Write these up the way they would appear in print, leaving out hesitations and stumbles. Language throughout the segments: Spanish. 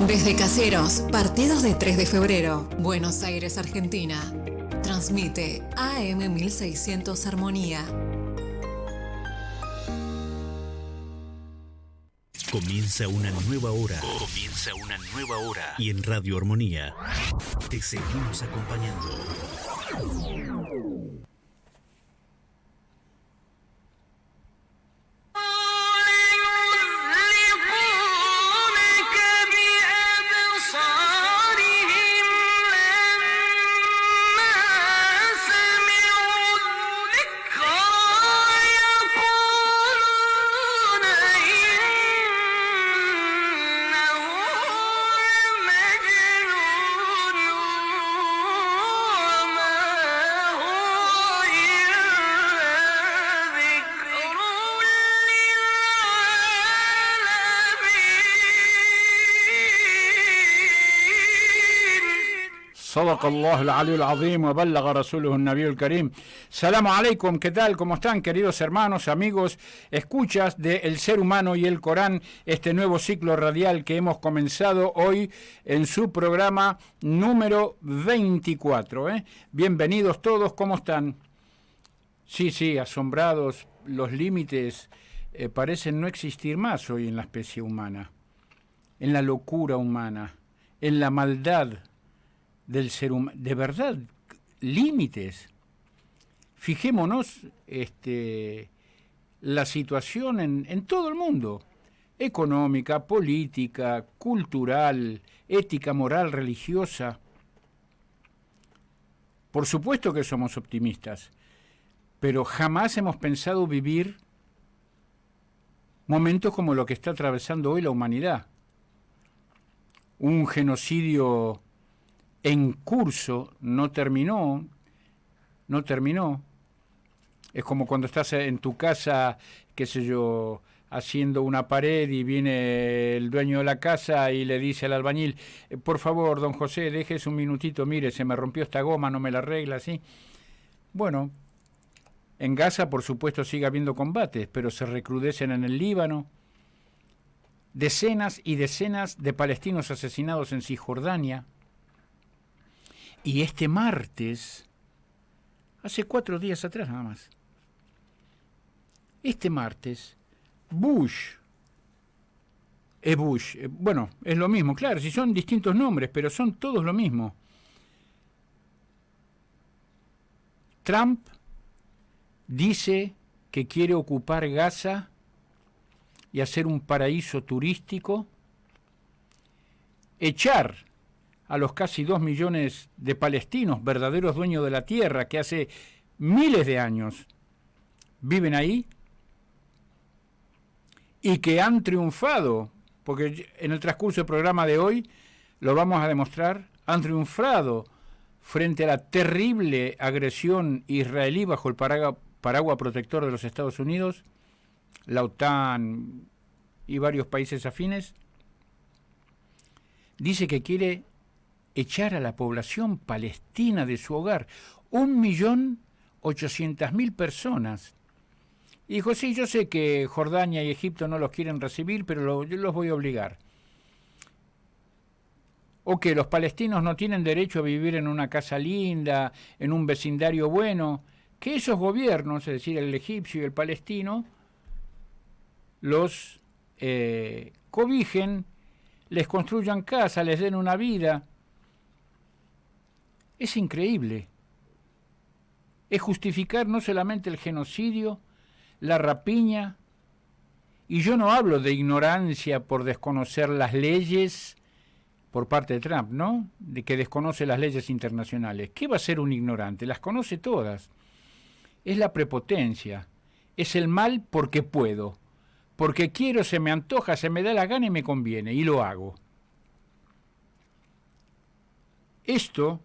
Desde Caseros, partidos de 3 de febrero, Buenos Aires, Argentina. Transmite AM 1600 Armonía. Comienza una nueva hora. Comienza una nueva hora. Y en Radio Armonía te seguimos acompañando. صدق الله العلي العظيم وبلغ رسوله النبي الكريم. Salam alaikum, ¿qué tal? ¿Cómo están, queridos hermanos, amigos, escuchas de El Ser Humano y el Corán, este nuevo ciclo radial que hemos comenzado hoy en su programa número 24, Bienvenidos todos, ¿cómo están? Sí, asombrados, los límites parecen no existir más hoy en la especie humana, en la locura humana, en la maldad del ser humano, de verdad, límites. Fijémonos la situación en todo el mundo, económica, política, cultural, ética, moral, religiosa. Por supuesto que somos optimistas, pero jamás hemos pensado vivir momentos como lo que está atravesando hoy la humanidad. Un genocidio en curso, no terminó. Es como cuando estás en tu casa, qué sé yo, haciendo una pared y viene el dueño de la casa y le dice al albañil, por favor, don José, déjese un minutito, mire, se me rompió esta goma, no me la arregla, ¿sí? Bueno, en Gaza, por supuesto, sigue habiendo combates, pero se recrudecen en el Líbano. Decenas y decenas de palestinos asesinados en Cisjordania. Y este martes, hace 4 días atrás nada más, este martes, Bush, bueno, es lo mismo, claro, si son distintos nombres, pero son todos lo mismo. Trump dice que quiere ocupar Gaza y hacer un paraíso turístico, echar a los casi 2 millones de palestinos, verdaderos dueños de la tierra, que hace miles de años viven ahí, y que han triunfado, porque en el transcurso del programa de hoy lo vamos a demostrar, han triunfado frente a la terrible agresión israelí bajo el paraguas protector de los Estados Unidos, la OTAN y varios países afines. Dice que quiere echar a la población palestina de su hogar, 1.800.000 personas. Y dijo, sí, yo sé que Jordania y Egipto no los quieren recibir, pero yo los voy a obligar. O que los palestinos no tienen derecho a vivir en una casa linda, en un vecindario bueno, que esos gobiernos, es decir, el egipcio y el palestino, los cobijen, les construyan casas, les den una vida. Es increíble. Es justificar no solamente el genocidio, la rapiña, y yo no hablo de ignorancia por desconocer las leyes por parte de Trump, ¿no? De que desconoce las leyes internacionales. ¿Qué va a ser un ignorante? Las conoce todas. Es la prepotencia, es el mal porque puedo, porque quiero, se me antoja, se me da la gana y me conviene, y lo hago. Esto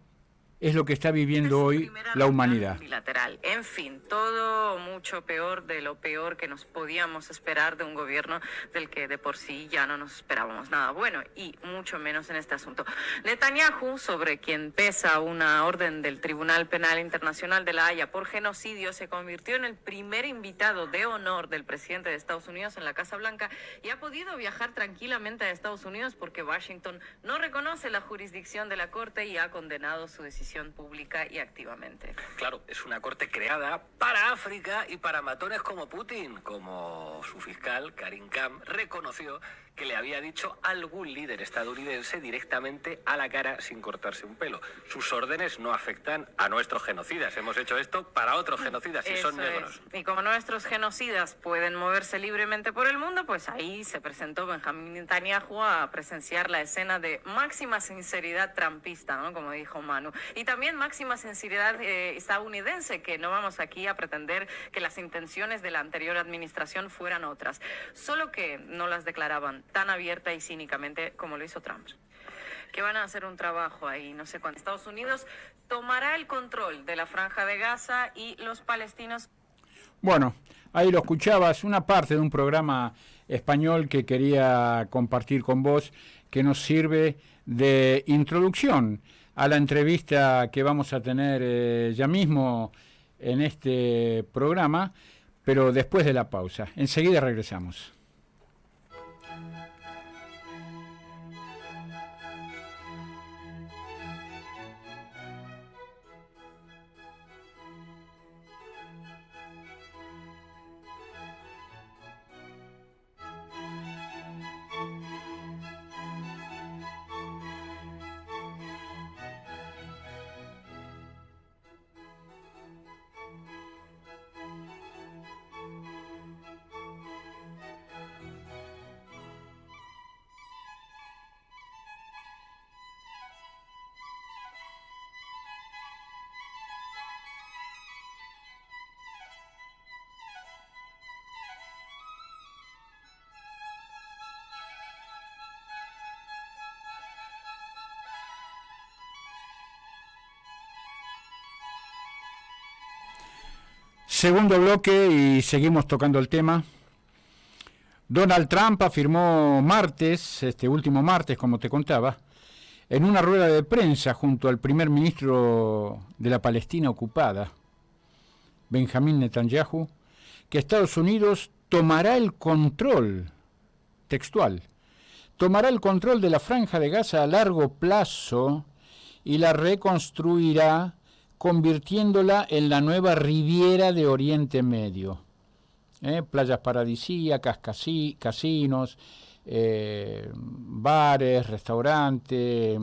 es lo que está viviendo hoy la humanidad. Bilateral. En fin, todo mucho peor de lo peor que nos podíamos esperar de un gobierno del que de por sí ya no nos esperábamos nada bueno, y mucho menos en este asunto. Netanyahu, sobre quien pesa una orden del Tribunal Penal Internacional de La Haya por genocidio, se convirtió en el primer invitado de honor del presidente de Estados Unidos en la Casa Blanca y ha podido viajar tranquilamente a Estados Unidos porque Washington no reconoce la jurisdicción de la Corte y ha condenado su decisión pública y activamente. Claro, es una corte creada para África y para matones como Putin, como su fiscal Karim Khan reconoció que le había dicho a algún líder estadounidense directamente a la cara sin cortarse un pelo. Sus órdenes no afectan a nuestros genocidas. Hemos hecho esto para otros genocidas y son negros. Y como nuestros genocidas pueden moverse libremente por el mundo, pues ahí se presentó Benjamín Netanyahu a presenciar la escena de máxima sinceridad trumpista, ¿no? Como dijo Manu. Y también máxima sinceridad estadounidense, que no vamos aquí a pretender que las intenciones de la anterior administración fueran otras, solo que no las declaraban tan abierta y cínicamente como lo hizo Trump. Que van a hacer un trabajo ahí, no sé cuándo. Estados Unidos tomará el control de la Franja de Gaza y los palestinos... Bueno, ahí lo escuchabas, una parte de un programa español que quería compartir con vos, que nos sirve de introducción a la entrevista que vamos a tener ya mismo en este programa, pero después de la pausa. Enseguida regresamos. Segundo bloque y seguimos tocando el tema. Donald Trump afirmó este último martes, como te contaba, en una rueda de prensa junto al primer ministro de la Palestina ocupada, Benjamín Netanyahu, que Estados Unidos tomará el control, textual, tomará el control de la Franja de Gaza a largo plazo y la reconstruirá convirtiéndola en la nueva Riviera de Oriente Medio. Playas paradisíacas, casinos, bares, restaurantes,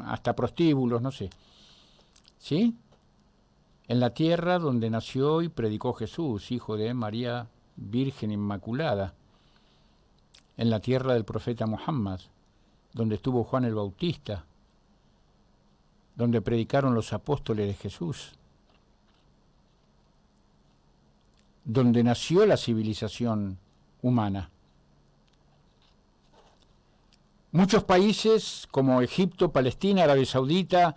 hasta prostíbulos, no sé. ¿Sí? En la tierra donde nació y predicó Jesús, hijo de María Virgen Inmaculada. En la tierra del profeta Muhammad, donde estuvo Juan el Bautista, donde predicaron los apóstoles de Jesús, donde nació la civilización humana. Muchos países como Egipto, Palestina, Arabia Saudita,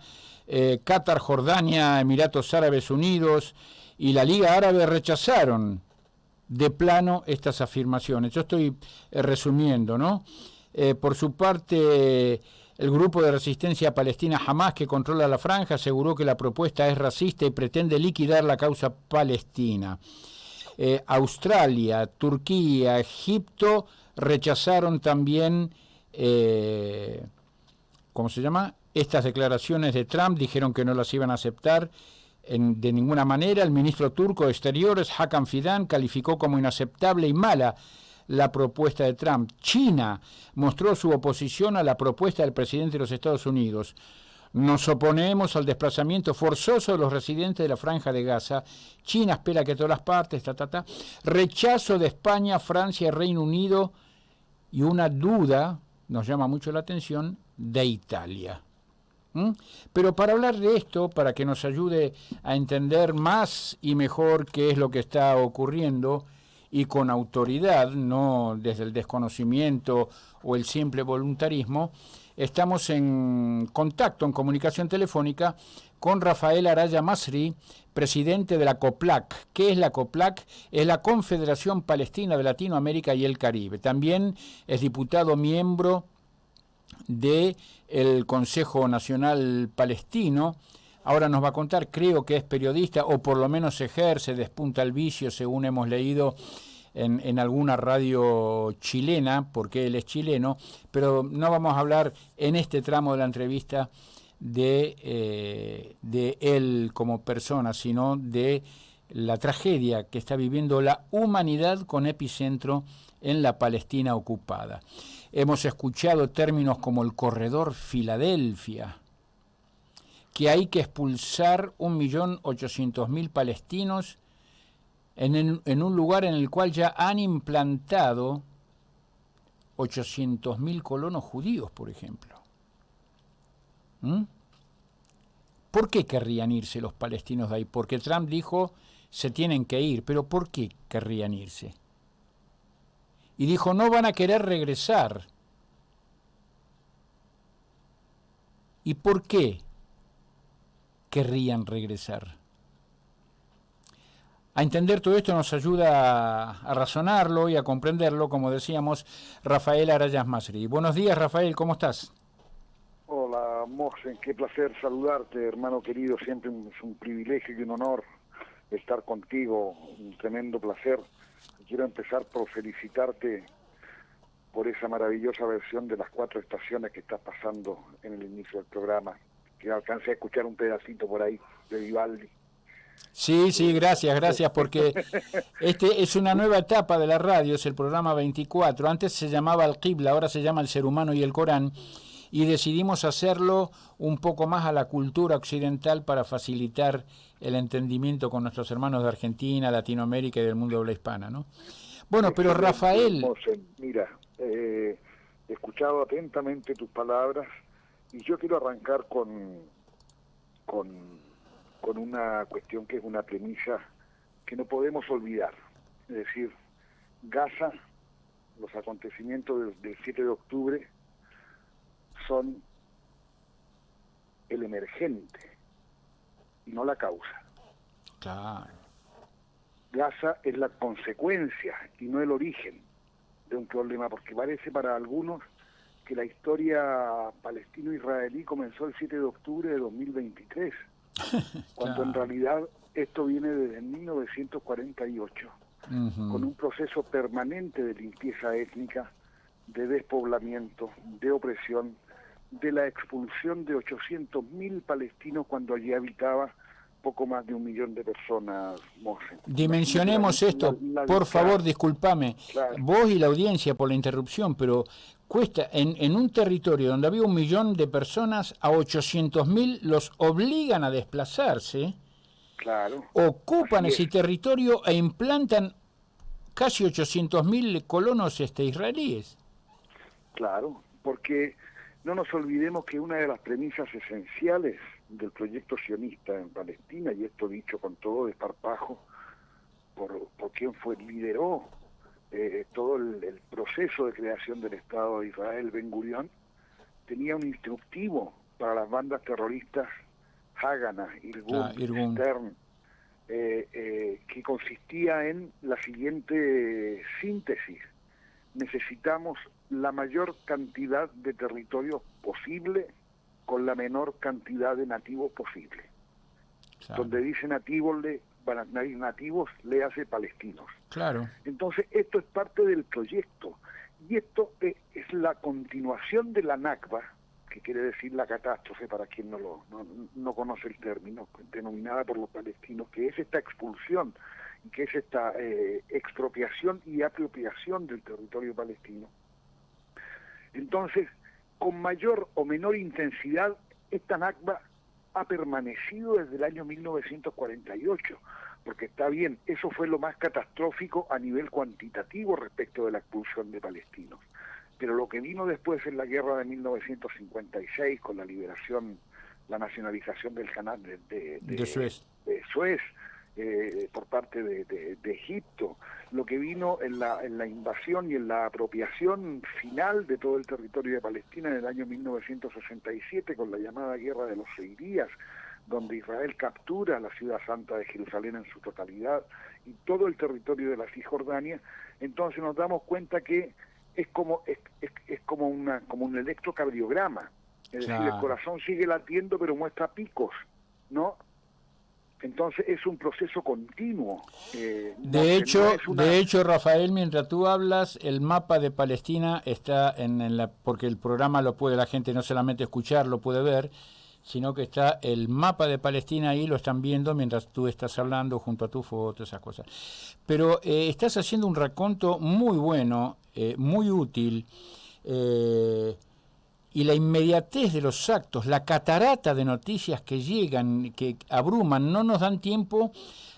Qatar, Jordania, Emiratos Árabes Unidos y la Liga Árabe rechazaron de plano estas afirmaciones. Yo estoy resumiendo, ¿no? Por su parte, el grupo de resistencia palestina Hamas, que controla la franja, aseguró que la propuesta es racista y pretende liquidar la causa palestina. Australia, Turquía, Egipto rechazaron también, estas declaraciones de Trump, dijeron que no las iban a aceptar de ninguna manera. El ministro turco de Exteriores, Hakan Fidan, calificó como inaceptable y mala la propuesta de Trump. China mostró su oposición a la propuesta del presidente de los Estados Unidos. Nos oponemos al desplazamiento forzoso de los residentes de la Franja de Gaza. China espera que todas las partes, rechazo de España, Francia y Reino Unido, y una duda, nos llama mucho la atención, de Italia. Pero para hablar de esto, para que nos ayude a entender más y mejor qué es lo que está ocurriendo, y con autoridad, no desde el desconocimiento o el simple voluntarismo, estamos en contacto, en comunicación telefónica, con Rafael Araya Masri, presidente de la COPLAC. ¿Qué es la COPLAC? Es la Confederación Palestina de Latinoamérica y el Caribe. También es diputado miembro del Consejo Nacional Palestino. Ahora nos va a contar, creo que es periodista, o por lo menos ejerce, despunta el vicio, según hemos leído en alguna radio chilena, porque él es chileno, pero no vamos a hablar en este tramo de la entrevista de él como persona, sino de la tragedia que está viviendo la humanidad con epicentro en la Palestina ocupada. Hemos escuchado términos como el corredor Filadelfia, que hay que expulsar 1.800.000 palestinos en un lugar en el cual ya han implantado 800.000 colonos judíos, por ejemplo. ¿Por qué querrían irse los palestinos de ahí? Porque Trump dijo, se tienen que ir, pero ¿por qué querrían irse? Y dijo, no van a querer regresar. ¿Y por qué querrían regresar? A entender todo esto nos ayuda a razonarlo y a comprenderlo, como decíamos, Rafael Araya Masri. Buenos días, Rafael, ¿cómo estás? Hola, Mohsen, qué placer saludarte, hermano querido. Siempre es un privilegio y un honor estar contigo, un tremendo placer. Quiero empezar por felicitarte por esa maravillosa versión de las 4 estaciones que estás pasando en el inicio del programa, que alcancé a escuchar un pedacito por ahí de Vivaldi. Sí, gracias, porque este es una nueva etapa de la radio, es el programa 24. Antes se llamaba Al-Qibla, ahora se llama El Ser Humano y el Corán, y decidimos hacerlo un poco más a la cultura occidental para facilitar el entendimiento con nuestros hermanos de Argentina, Latinoamérica y del mundo de habla hispana, ¿no? Bueno, pero Rafael... Mira, he escuchado atentamente tus palabras y yo quiero arrancar con una cuestión que es una premisa que no podemos olvidar. Es decir, Gaza, los acontecimientos del 7 de octubre son el emergente y no la causa. Claro. Gaza es la consecuencia y no el origen de un problema, porque parece para algunos que la historia palestino-israelí comenzó el 7 de octubre de 2023, cuando en realidad esto viene desde 1948, con un proceso permanente de limpieza étnica, de despoblamiento, de opresión, de la expulsión de 800.000 palestinos cuando allí habitaba poco más de 1 millón de personas. Dimensionemos esto, por favor, discúlpame, claro. Vos y la audiencia por la interrupción, pero cuesta, en un territorio donde había 1 millón de personas, a 800.000 los obligan a desplazarse, claro, ocupan ese territorio e implantan casi 800.000 colonos israelíes. Claro, porque no nos olvidemos que una de las premisas esenciales del proyecto sionista en Palestina, y esto dicho con todo desparpajo por quien lideró todo el proceso de creación del Estado de Israel, Ben Gurión, tenía un instructivo para las bandas terroristas Haganah, Irgun, Stern, que consistía en la siguiente síntesis: necesitamos la mayor cantidad de territorio posible con la menor cantidad de nativos posible. Claro. Donde dice nativos, le hace palestinos. Claro. Entonces, esto es parte del proyecto. Y esto es la continuación de la Nakba, que quiere decir la catástrofe, para quien no conoce el término, denominada por los palestinos, que es esta expulsión, y que es esta expropiación y apropiación del territorio palestino. Entonces, con mayor o menor intensidad, esta Nakba ha permanecido desde el año 1948, porque está bien, eso fue lo más catastrófico a nivel cuantitativo respecto de la expulsión de palestinos. Pero lo que vino después en la guerra de 1956, con la liberación, la nacionalización del canal de Suez, por parte de Egipto, lo que vino en la invasión y en la apropiación final de todo el territorio de Palestina en el año 1967 con la llamada Guerra de los 6 días, donde Israel captura la ciudad santa de Jerusalén en su totalidad y todo el territorio de la Cisjordania. Entonces nos damos cuenta que es como un electrocardiograma, es decir, el corazón sigue latiendo pero muestra picos, ¿no? Entonces es un proceso continuo. De hecho, Rafael, mientras tú hablas, el mapa de Palestina está porque el programa lo puede la gente no solamente escuchar, lo puede ver, sino que está el mapa de Palestina ahí, lo están viendo mientras tú estás hablando junto a tu foto, esas cosas. Pero estás haciendo un raconto muy bueno, muy útil, y la inmediatez de los actos, la catarata de noticias que llegan, que abruman, no nos dan tiempo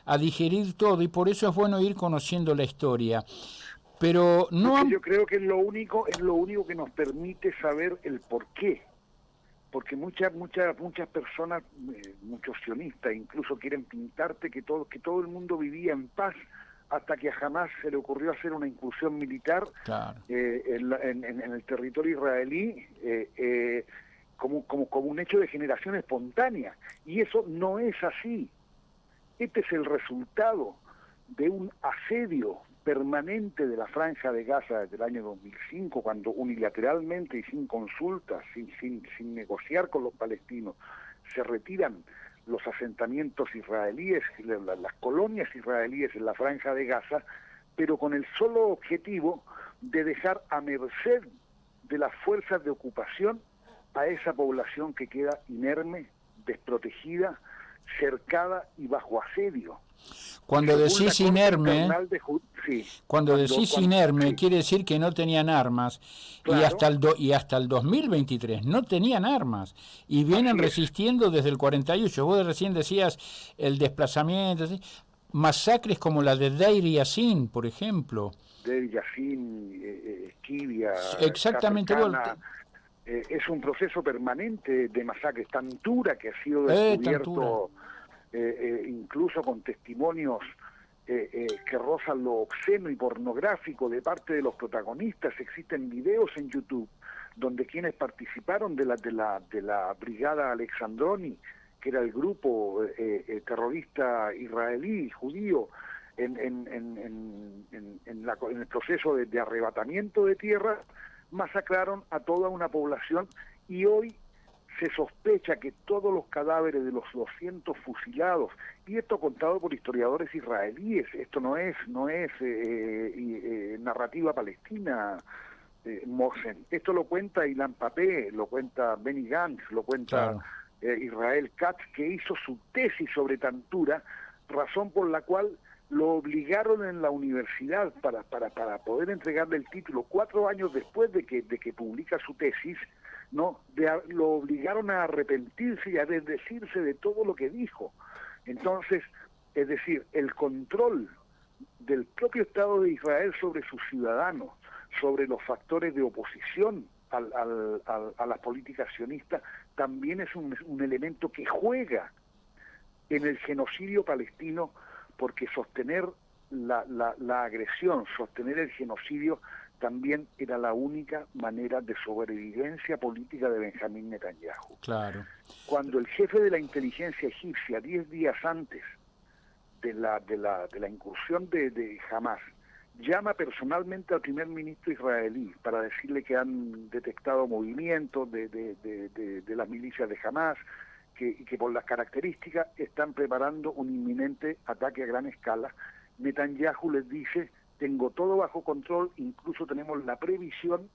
a digerir todo, y por eso es bueno ir conociendo la historia. Pero no... Yo creo que es lo único que nos permite saber el porqué. Porque muchas personas, muchos sionistas incluso quieren pintarte que todo el mundo vivía en paz hasta que a Hamás se le ocurrió hacer una incursión militar en el territorio israelí como un hecho de generación espontánea. Y eso no es así. Este es el resultado de un asedio permanente de la Franja de Gaza desde el año 2005, cuando unilateralmente y sin consultas, sin negociar con los palestinos, se retiran los asentamientos israelíes, las colonias israelíes en la Franja de Gaza, pero con el solo objetivo de dejar a merced de las fuerzas de ocupación a esa población que queda inerme, desprotegida, cercada y bajo asedio. Cuando decís inerme, quiere decir que no tenían armas, claro. y hasta el 2023 no tenían armas y vienen resistiendo desde el 48. Vos recién decías el desplazamiento, ¿sí? Masacres como la de Deir Yassin, por ejemplo. Deir Yassin, Esquivia, exactamente. Es un proceso permanente de masacres, Tantura, que ha sido descubierto incluso con testimonios que rozan lo obsceno y pornográfico de parte de los protagonistas. Existen videos en YouTube donde quienes participaron de la brigada Alexandroni, que era el grupo terrorista israelí judío en el proceso de arrebatamiento de tierra, masacraron a toda una población, y hoy se sospecha que todos los cadáveres de los 200 fusilados, y esto contado por historiadores israelíes, esto no es narrativa palestina, Mohsen, esto lo cuenta Ilan Papé, lo cuenta Benny Gantz, lo cuenta Israel Katz, que hizo su tesis sobre Tantura, razón por la cual lo obligaron en la universidad para poder entregarle el título 4 años después de que publica su tesis, ¿no? Lo obligaron a arrepentirse y a desdecirse de todo lo que dijo. Entonces, es decir, el control del propio Estado de Israel sobre sus ciudadanos, sobre los factores de oposición a las políticas sionistas, también es un elemento que juega en el genocidio palestino, porque sostener la agresión, sostener el genocidio, también era la única manera de sobrevivencia política de Benjamín Netanyahu. Claro. Cuando el jefe de la inteligencia egipcia, 10 días antes de la incursión de Hamás, llama personalmente al primer ministro israelí para decirle que han detectado movimientos de las milicias de Hamás, que por las características están preparando un inminente ataque a gran escala, Netanyahu les dice: tengo todo bajo control, incluso tenemos la previsión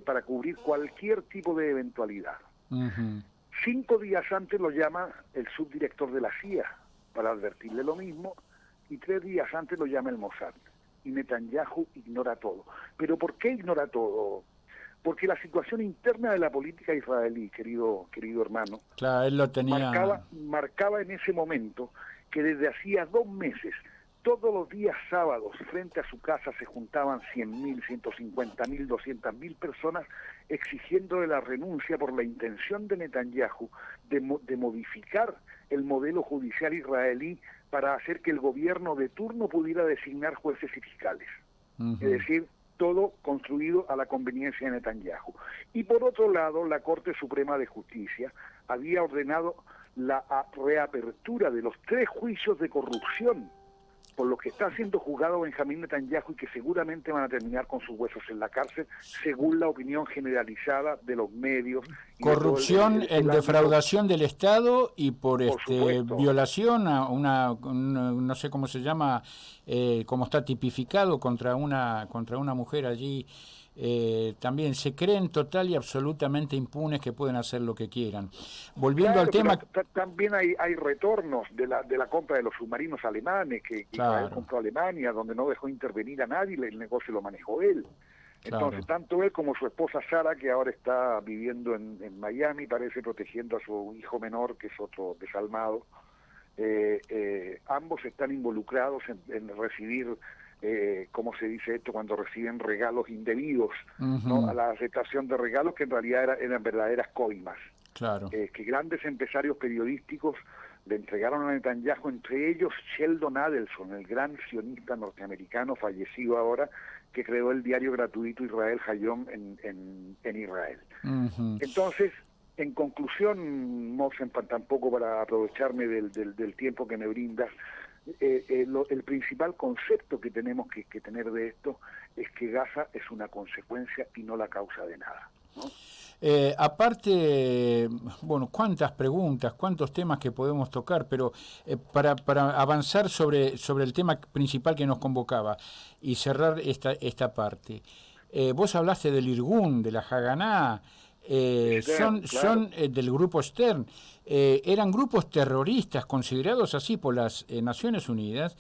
para cubrir cualquier tipo de eventualidad. 5 días antes lo llama el subdirector de la CIA para advertirle lo mismo, y 3 días antes lo llama el Mossad. Y Netanyahu ignora todo. ¿Pero por qué ignora todo? Porque la situación interna de la política israelí, querido hermano, claro, él lo tenía... marcaba en ese momento que desde hacía 2 meses, todos los días sábados, frente a su casa se juntaban 100.000, 150.000, 200.000 personas exigiendo de la renuncia por la intención de Netanyahu de modificar el modelo judicial israelí para hacer que el gobierno de turno pudiera designar jueces y fiscales. Es decir, todo construido a la conveniencia de Netanyahu. Y por otro lado, la Corte Suprema de Justicia había ordenado la reapertura de los 3 juicios de corrupción por los que está siendo juzgado Benjamín Netanyahu y que seguramente van a terminar con sus huesos en la cárcel, según la opinión generalizada de los medios. Corrupción en defraudación del Estado y por supuesto, violación a no sé cómo se llama, cómo está tipificado contra una mujer allí. También se creen total y absolutamente impunes que pueden hacer lo que quieran. Volviendo al tema... También hay retornos de la compra de los submarinos alemanes que Israel compró a Alemania, donde no dejó intervenir a nadie, el negocio lo manejó él. Entonces, tanto él como su esposa Sara, que ahora está viviendo en Miami, parece protegiendo a su hijo menor, que es otro desalmado, ambos están involucrados en recibir... ¿cómo se dice esto? Cuando reciben regalos indebidos, ¿no? A la aceptación de regalos que en realidad eran verdaderas coimas. Claro. Que grandes empresarios periodísticos le entregaron a Netanyahu, entre ellos Sheldon Adelson, el gran sionista norteamericano fallecido ahora, que creó el diario gratuito Israel Hayom en Israel. Entonces, en conclusión, Mosen, tampoco para aprovecharme del tiempo que me brindas, el principal concepto que tenemos que tener de esto es que Gaza es una consecuencia y no la causa de nada, ¿no? Aparte, bueno, cuántas preguntas, cuántos temas que podemos tocar, pero para avanzar sobre el tema principal que nos convocaba y cerrar esta parte, vos hablaste del Irgun, de la Haganá, son del grupo Stern, eran grupos terroristas considerados así por las Naciones Unidas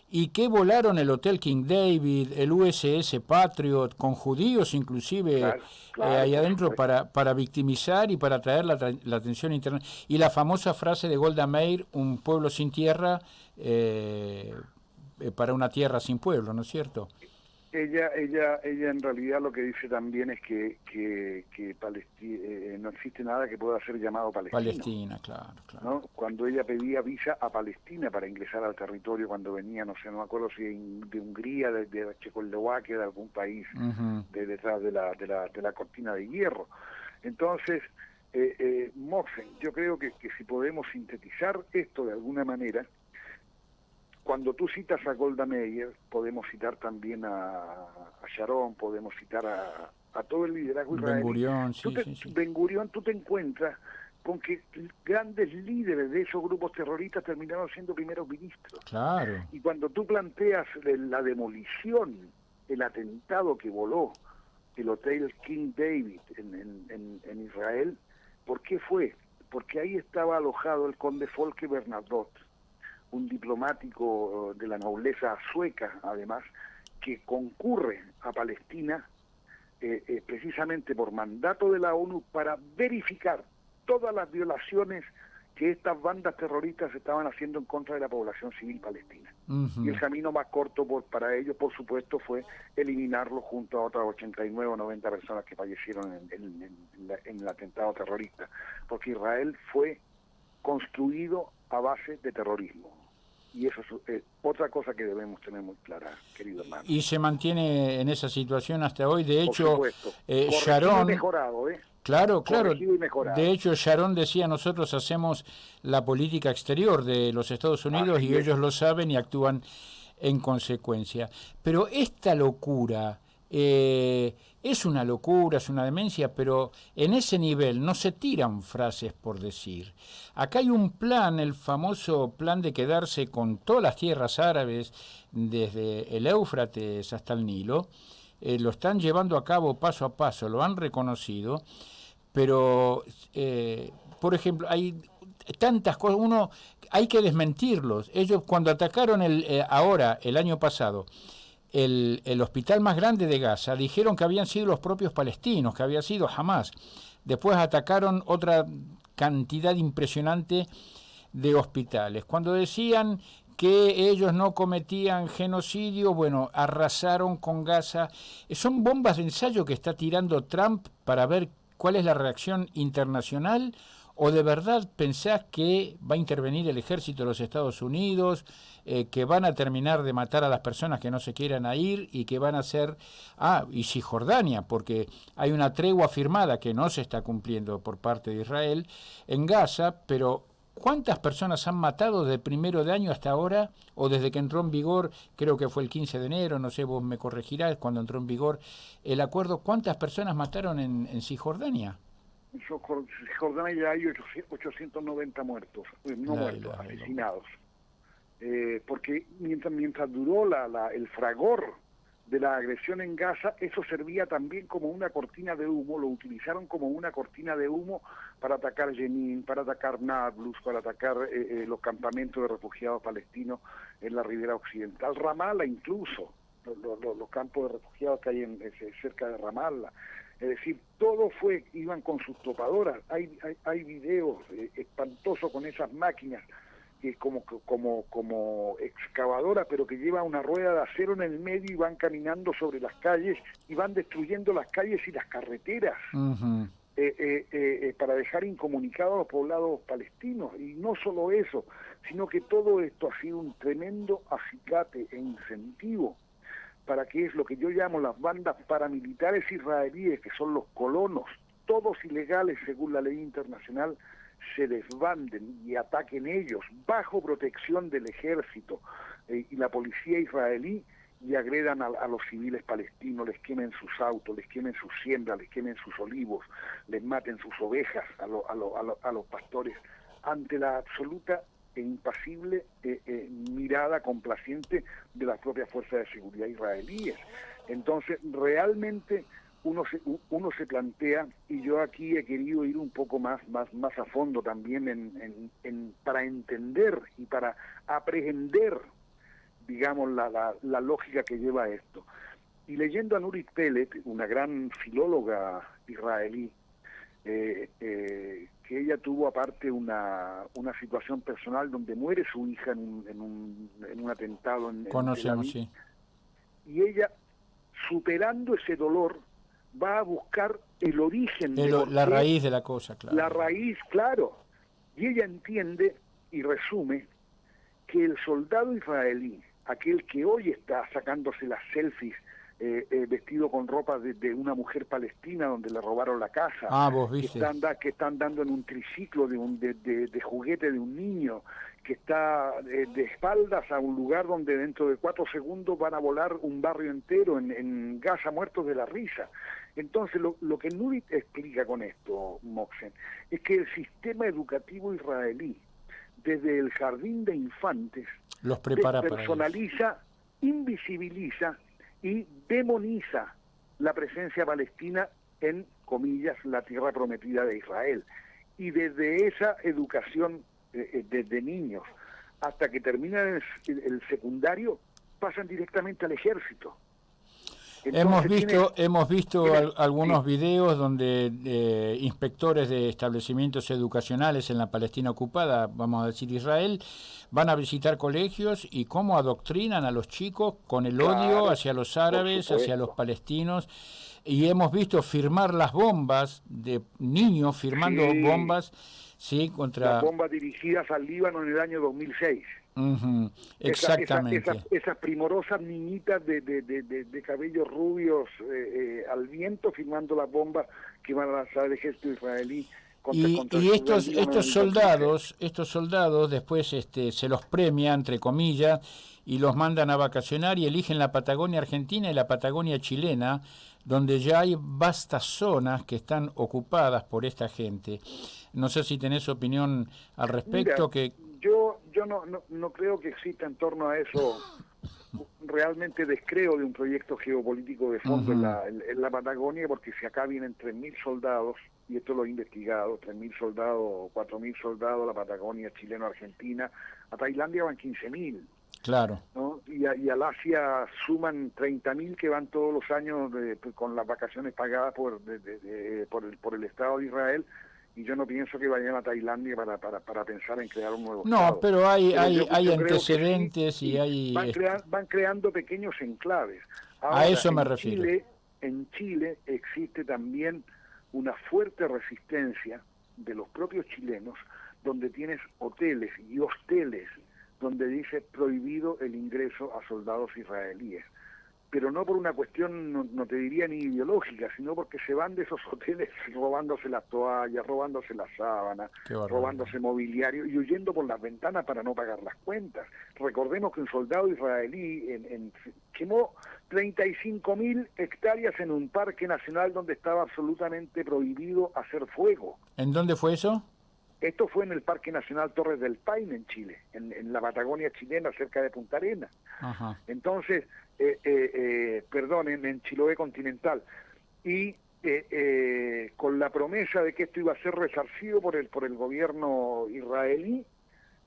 y que volaron el Hotel King David, el USS Patriot, con judíos inclusive ahí adentro para victimizar y para atraer la atención internacional. Y la famosa frase de Golda Meir, un pueblo sin tierra para una tierra sin pueblo, ¿no es cierto? Ella en realidad lo que dice también es que no existe nada que pueda ser llamado Palestina. Palestina, claro. ¿No? Cuando ella pedía visa a Palestina para ingresar al territorio cuando venía, no sé, no me acuerdo si de Hungría, de Checoslovaquia, de algún país de detrás de la cortina de hierro. Entonces, Moxen, yo creo que si podemos sintetizar esto de alguna manera, cuando tú citas a Golda Meir, podemos citar también a Sharon, podemos citar a todo el liderazgo israelí. Ben Gurión, tú te encuentras con que grandes líderes de esos grupos terroristas terminaron siendo primeros ministros. Claro. Y cuando tú planteas la demolición, el atentado que voló el Hotel King David en Israel, ¿por qué fue? Porque ahí estaba alojado el conde Folke Bernadotte, un diplomático de la nobleza sueca, además, que concurre a Palestina precisamente por mandato de la ONU para verificar todas las violaciones que estas bandas terroristas estaban haciendo en contra de la población civil palestina. Y el camino más corto para ellos, por supuesto, fue eliminarlos junto a otras 89 o 90 personas que fallecieron en el atentado terrorista, porque Israel fue construido a base de terrorismo. Y eso es otra cosa que debemos tener muy clara, querido hermano. Y se mantiene en esa situación hasta hoy. De hecho, Sharon... mejorado, Claro. Corregido y mejorado. De hecho, Sharon decía, nosotros hacemos la política exterior de los Estados Unidos y ellos lo saben y actúan en consecuencia. Pero esta locura... es una locura, es una demencia, pero en ese nivel no se tiran frases por decir. Acá hay un plan, el famoso plan de quedarse con todas las tierras árabes, desde el Éufrates hasta el Nilo. Lo están llevando a cabo paso a paso, lo han reconocido, pero, por ejemplo, hay tantas cosas, hay que desmentirlos. Ellos cuando atacaron el año pasado, el hospital más grande de Gaza, dijeron que habían sido los propios palestinos, que había sido Hamás. Después atacaron otra cantidad impresionante de hospitales. Cuando decían que ellos no cometían genocidio, bueno, arrasaron con Gaza. Son bombas de ensayo que está tirando Trump para ver cuál es la reacción internacional, ¿O de verdad pensás que va a intervenir el ejército de los Estados Unidos, que van a terminar de matar a las personas que no se quieran ir y que van a hacer... y Cisjordania, porque hay una tregua firmada que no se está cumpliendo por parte de Israel en Gaza, pero ¿cuántas personas han matado desde el 1 de año hasta ahora? O desde que entró en vigor, creo que fue el 15 de enero, no sé, vos me corregirás, cuando entró en vigor el acuerdo, ¿cuántas personas mataron en Cisjordania? En Cisjordania ya hay 890 muertos, asesinados. Porque mientras duró el fragor de la agresión en Gaza, eso servía también como una cortina de humo, lo utilizaron como una cortina de humo para atacar Jenin, para atacar Nablus, para atacar los campamentos de refugiados palestinos en la ribera occidental, Ramallah incluso, los campos de refugiados que hay cerca de Ramallah. Es decir, iban con sus topadoras. Hay videos espantosos con esas máquinas que como excavadora, pero que lleva una rueda de acero en el medio y van caminando sobre las calles y van destruyendo las calles y las carreteras para dejar incomunicados a los poblados palestinos. Y no solo eso, sino que todo esto ha sido un tremendo acicate e incentivo para que es lo que yo llamo las bandas paramilitares israelíes, que son los colonos, todos ilegales según la ley internacional, se desbanden y ataquen ellos bajo protección del ejército y la policía israelí y agredan a los civiles palestinos, les quemen sus autos, les quemen sus siembras, les quemen sus olivos, les maten sus ovejas a los pastores, ante la absoluta e impasible mirada complaciente de las propias fuerzas de seguridad israelíes. Entonces, realmente uno se plantea, y yo aquí he querido ir un poco más a fondo también para entender y para aprehender, digamos, la lógica que lleva esto. Y leyendo a Nurit Peled, una gran filóloga israelí, que ella tuvo aparte una situación personal donde muere su hija en un atentado en Conocemos, sí. Y ella, superando ese dolor, va a buscar el origen la raíz de la cosa, claro. La raíz, claro. Y ella entiende y resume que el soldado israelí, aquel que hoy está sacándose las selfies vestido con ropa de una mujer palestina donde le robaron la casa, vos viste. Que está andando en un triciclo de juguete de un niño, que está de espaldas a un lugar donde dentro de 4 segundos van a volar un barrio entero en Gaza, muertos de la risa. Entonces lo que Nurit explica con esto, Moxen, es que el sistema educativo israelí, desde el jardín de infantes, los prepara personaliza, invisibiliza y demoniza la presencia palestina en, comillas, la tierra prometida de Israel. Y desde esa educación desde niños hasta que terminan el secundario, pasan directamente al ejército. Entonces, hemos visto algunos videos donde inspectores de establecimientos educacionales en la Palestina ocupada, vamos a decir Israel, van a visitar colegios y cómo adoctrinan a los chicos con el odio hacia los árabes, hacia los palestinos, y hemos visto firmar las bombas de niños firmando bombas, sí, contra las bombas dirigidas al Líbano en el año 2006. Exactamente. Esas primorosas niñitas de cabellos rubios al viento firmando las bombas que van a lanzar el ejército israelí contra estos soldados después se los premia, entre comillas, y los mandan a vacacionar y eligen la Patagonia Argentina y la Patagonia chilena, donde ya hay vastas zonas que están ocupadas por esta gente. No sé si tenés opinión al respecto. Mira, yo no creo que exista en torno a eso, realmente descreo de un proyecto geopolítico de fondo en la Patagonia, porque si acá vienen 3.000 soldados, y esto lo he investigado, 3.000 soldados, 4.000 soldados, la Patagonia chileno-argentina, a Tailandia van 15.000. Claro. ¿No? Y al Asia suman 30.000 que van todos los años con las vacaciones pagadas por el Estado de Israel, y yo no pienso que vayan a Tailandia para pensar en crear un nuevo Estado. No, pero hay antecedentes sí, y hay... Van creando pequeños enclaves. Ahora, a eso me refiero. En Chile existe también una fuerte resistencia de los propios chilenos, donde tienes hoteles y hosteles donde dice prohibido el ingreso a soldados israelíes. Pero no por una cuestión, no te diría ni ideológica, sino porque se van de esos hoteles robándose las toallas, robándose las sábanas, robándose mobiliario y huyendo por las ventanas para no pagar las cuentas. Recordemos que un soldado israelí quemó 35.000 hectáreas en un parque nacional donde estaba absolutamente prohibido hacer fuego. ¿En dónde fue eso? Esto fue en el Parque Nacional Torres del Paine, en Chile, en la Patagonia chilena, cerca de Punta Arenas. Ajá. Entonces, en Chiloé continental. Y con la promesa de que esto iba a ser resarcido por el gobierno israelí,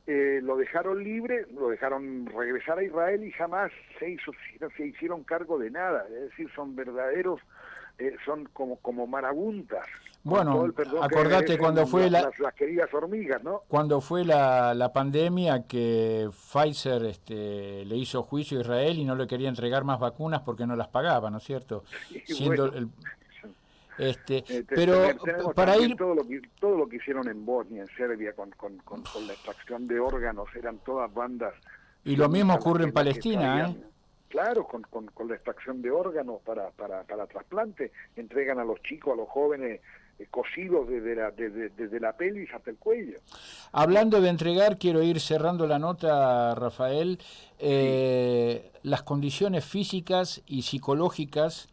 lo dejaron libre, lo dejaron regresar a Israel y jamás se hicieron cargo de nada. Es decir, son verdaderos, son como marabuntas. Bueno, acordate cuando fue las queridas hormigas, ¿no? Cuando fue la pandemia que Pfizer le hizo juicio a Israel y no le quería entregar más vacunas porque no las pagaba, ¿no es cierto? Siendo bueno, pero para ir todo lo que hicieron en Bosnia, en Serbia con la extracción de órganos, eran todas bandas. Y lo mismo ocurre en Palestina, ¿eh? Claro, con la extracción de órganos para trasplante, entregan a los chicos, a los jóvenes cosidos desde la pelvis hasta el cuello. Hablando de entregar, quiero ir cerrando la nota, Rafael. Las condiciones físicas y psicológicas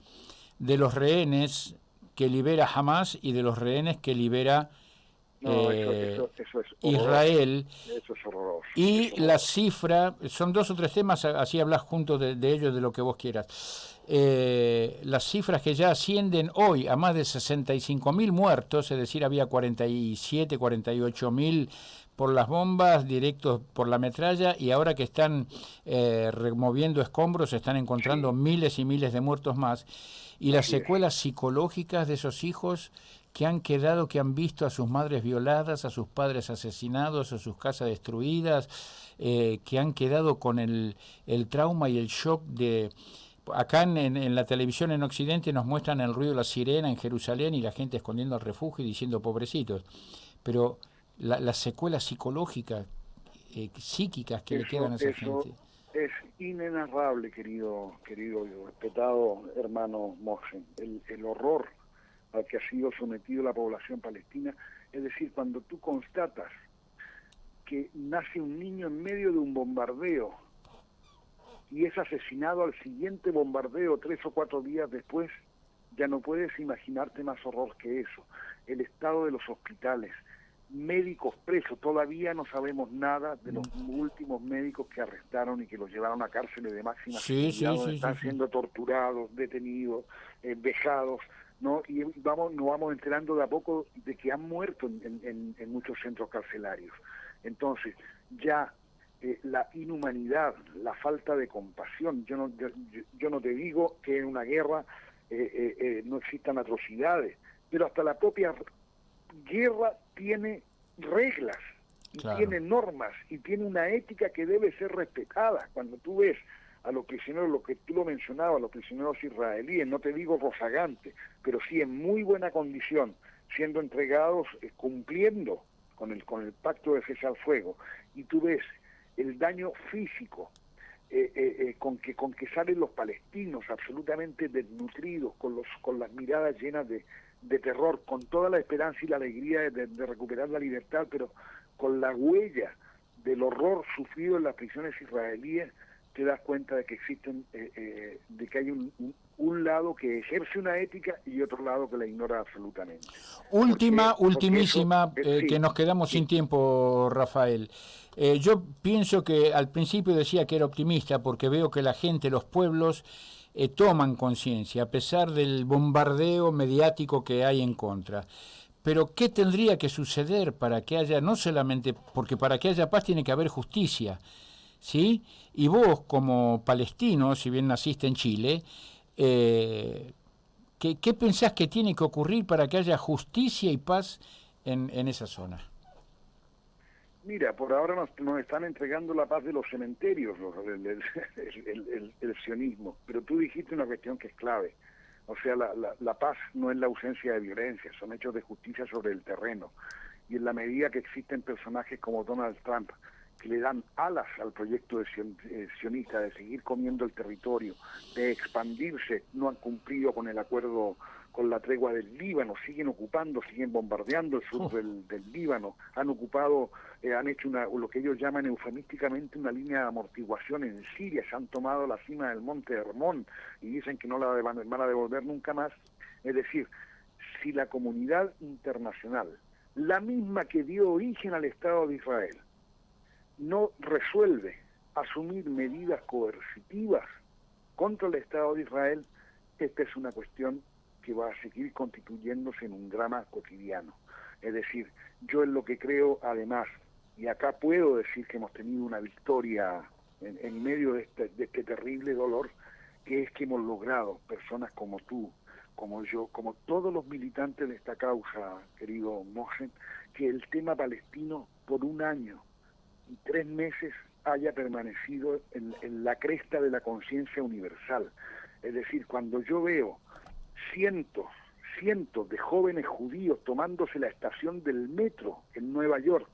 de los rehenes que libera Hamás y de los rehenes que libera eso es Israel. Eso es horroroso. Y la cifra, son 2 o 3 temas, así hablas juntos de ellos, de lo que vos quieras. Las cifras que ya ascienden hoy a más de 65.000 muertos, es decir, había 47, 48.000 por las bombas, directos por la metralla, y ahora que están removiendo escombros, se están encontrando miles y miles de muertos más. Y las secuelas psicológicas de esos hijos que han quedado, que han visto a sus madres violadas, a sus padres asesinados, a sus casas destruidas, que han quedado con el trauma y el shock de... Acá en la televisión en Occidente nos muestran el ruido de la sirena en Jerusalén y la gente escondiendo el refugio y diciendo pobrecitos. Pero las secuelas psicológicas, psíquicas que le quedan a esa gente... Es inenarrable, querido y respetado hermano Mohsen, el horror al que ha sido sometido la población palestina. Es decir, cuando tú constatas que nace un niño en medio de un bombardeo y es asesinado al siguiente bombardeo 3 o 4 días después, ya no puedes imaginarte más horror que eso. El estado de los hospitales, médicos presos, todavía no sabemos nada de los últimos médicos que arrestaron y que los llevaron a cárceles de máxima seguridad, donde están siendo torturados, detenidos, vejados, ¿no? Y nos vamos enterando de a poco de que han muerto en muchos centros carcelarios. Entonces, ya la inhumanidad, la falta de compasión, yo no te digo que en una guerra no existan atrocidades, pero hasta la propia guerra tiene reglas, y tiene normas, y tiene una ética que debe ser respetada. Cuando tú ves a los prisioneros, lo que tú lo mencionabas, a los prisioneros israelíes, no te digo rozagante, pero sí en muy buena condición, siendo entregados, cumpliendo con el pacto de cese al fuego, y tú ves el daño físico con que salen los palestinos absolutamente desnutridos, con las miradas llenas de terror, con toda la esperanza y la alegría de recuperar la libertad, pero con la huella del horror sufrido en las prisiones israelíes, te das cuenta de que existen, de que hay un lado que ejerce una ética y otro lado que la ignora absolutamente. Ultimísima, que nos quedamos sin tiempo, Rafael. Yo pienso que al principio decía que era optimista porque veo que la gente, los pueblos, toman conciencia, a pesar del bombardeo mediático que hay en contra. Pero ¿qué tendría que suceder para que haya, no solamente, porque para que haya paz tiene que haber justicia, ¿sí? Y vos, como palestino, si bien naciste en Chile, ¿qué pensás que tiene que ocurrir para que haya justicia y paz en esa zona? Mira, por ahora nos están entregando la paz de los cementerios, el sionismo, pero tú dijiste una cuestión que es clave. O sea, la paz no es la ausencia de violencia, son hechos de justicia sobre el terreno. y en la medida que existen personajes como Donald Trump, que le dan alas al proyecto sionista de seguir comiendo el territorio, de expandirse, no han cumplido con el acuerdo, con la tregua del Líbano, siguen ocupando, siguen bombardeando el sur del Líbano, han ocupado, han hecho lo que ellos llaman eufemísticamente una línea de amortiguación en Siria, se han tomado la cima del monte Hermón y dicen que no la van a devolver nunca más. Es decir, si la comunidad internacional, la misma que dio origen al Estado de Israel, no resuelve asumir medidas coercitivas contra el Estado de Israel, esta es una cuestión que va a seguir constituyéndose en un drama cotidiano. Es decir, yo en lo que creo, además, y acá puedo decir que hemos tenido una victoria en medio de este terrible dolor, que es que hemos logrado, personas como tú, como yo, como todos los militantes de esta causa, querido Mohsen, que el tema palestino por 1 año y 3 meses haya permanecido en la cresta de la conciencia universal. Es decir, cuando yo veo cientos de jóvenes judíos tomándose la estación del metro en Nueva York,